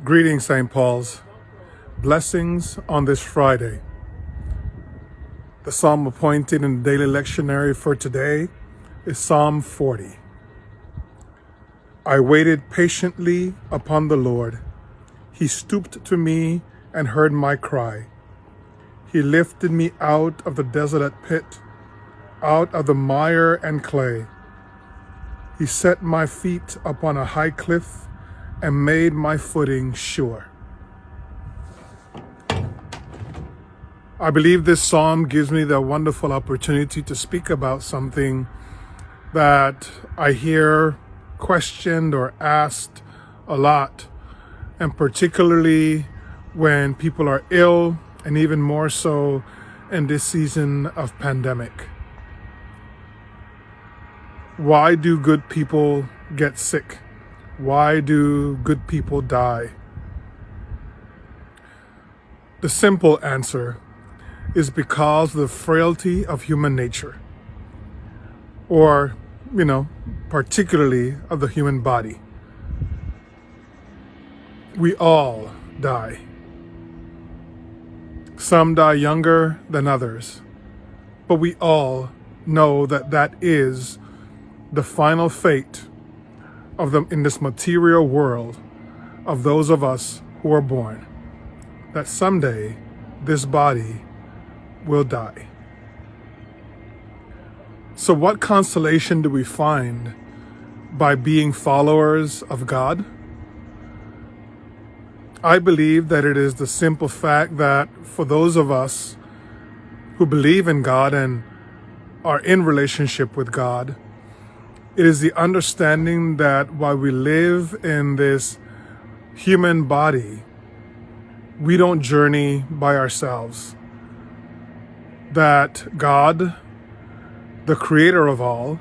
Greetings, St. Paul's. Blessings on this Friday. The psalm appointed in the daily lectionary for today is Psalm 40. I waited patiently upon the Lord. He stooped to me and heard my cry. He lifted me out of the desolate pit, out of the mire and clay. He set my feet upon a high cliff and made my footing sure. I believe this psalm gives me the wonderful opportunity to speak about something that I hear questioned or asked a lot, and particularly when people are ill, and even more so in this season of pandemic. Why do good people get sick? Why do good people die? The simple answer is because of the frailty of human nature, or, particularly of the human body. We all die. Some die younger than others, but we all know that is the final fate of them in this material world of those of us who are born, that someday this body will die. So what consolation do we find by being followers of God? I believe that it is the simple fact that for those of us who believe in God and are in relationship with God, it is the understanding that while we live in this human body, we don't journey by ourselves. That God, the creator of all,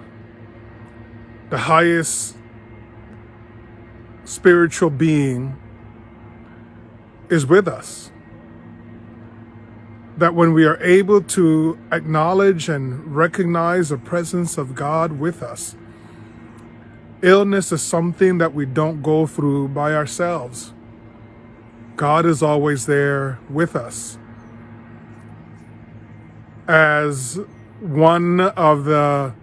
the highest spiritual being, is with us. That when we are able to acknowledge and recognize the presence of God with us, illness is something that we don't go through by ourselves. God is always there with us. As one of the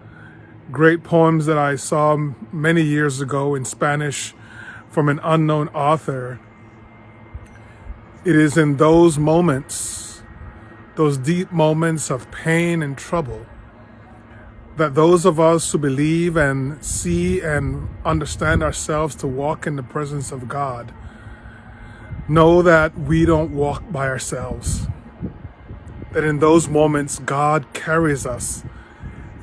great poems that I saw many years ago in Spanish from an unknown author, it is in those moments, those deep moments of pain and trouble, that those of us who believe and see and understand ourselves to walk in the presence of God know that we don't walk by ourselves. That in those moments, God carries us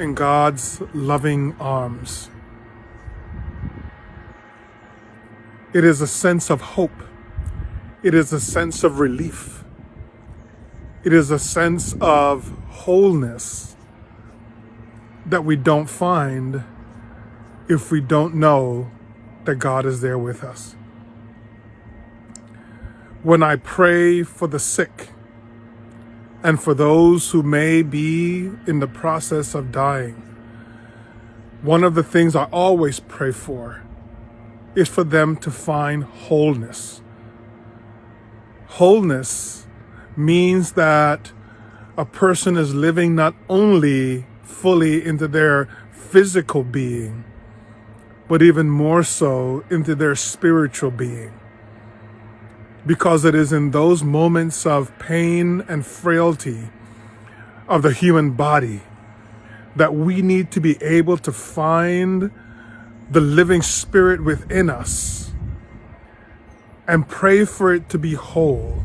in God's loving arms. It is a sense of hope. It is a sense of relief. It is a sense of wholeness that we don't find if we don't know that God is there with us. When I pray for the sick and for those who may be in the process of dying, one of the things I always pray for is for them to find wholeness. Wholeness means that a person is living not only fully into their physical being, but even more so into their spiritual being. Because it is in those moments of pain and frailty of the human body that we need to be able to find the living spirit within us and pray for it to be whole,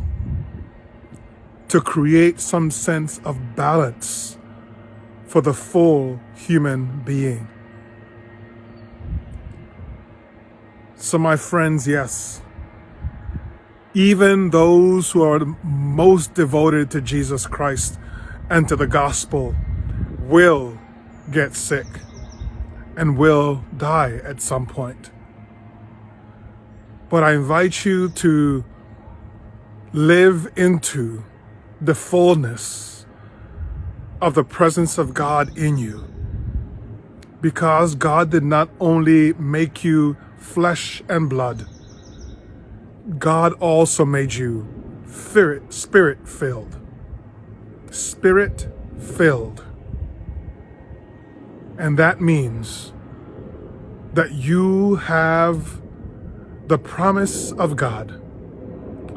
to create some sense of balance for the full human being. So my friends, yes, even those who are the most devoted to Jesus Christ and to the gospel will get sick and will die at some point. But I invite you to live into the fullness of the presence of God in you, because God did not only make you flesh and blood, God also made you spirit-filled. Spirit-filled. And that means that you have the promise of God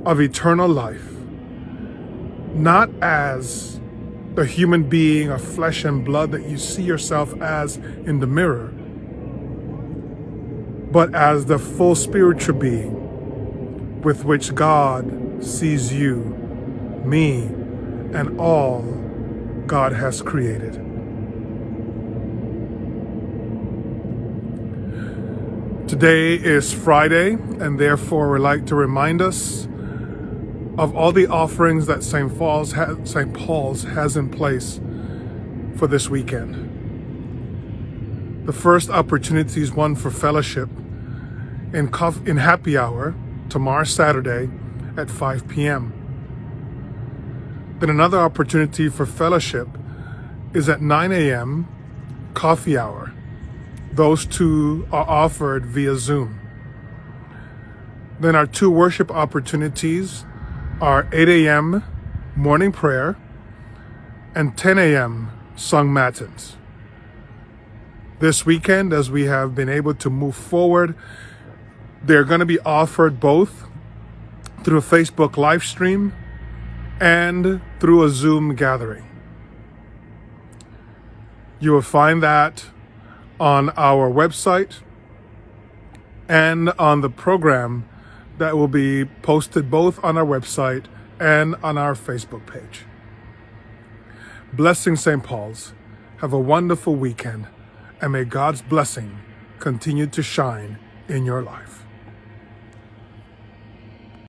of eternal life, not as the human being of flesh and blood that you see yourself as in the mirror, but as the full spiritual being with which God sees you, me, and all God has created. Today is Friday, and therefore we'd like to remind us of all the offerings that St. Paul's has in place for this weekend. The first opportunity is one for fellowship in happy hour tomorrow Saturday at 5 p.m. Then another opportunity for fellowship is at 9 a.m. coffee hour. Those two are offered via Zoom. Then our two worship opportunities are 8 a.m. morning prayer and 10 a.m. sung matins. This weekend, as we have been able to move forward, they're going to be offered both through a Facebook live stream and through a Zoom gathering. You will find that on our website and on the program that will be posted both on our website and on our Facebook page. Blessing St. Paul's. Have a wonderful weekend, and may God's blessing continue to shine in your life.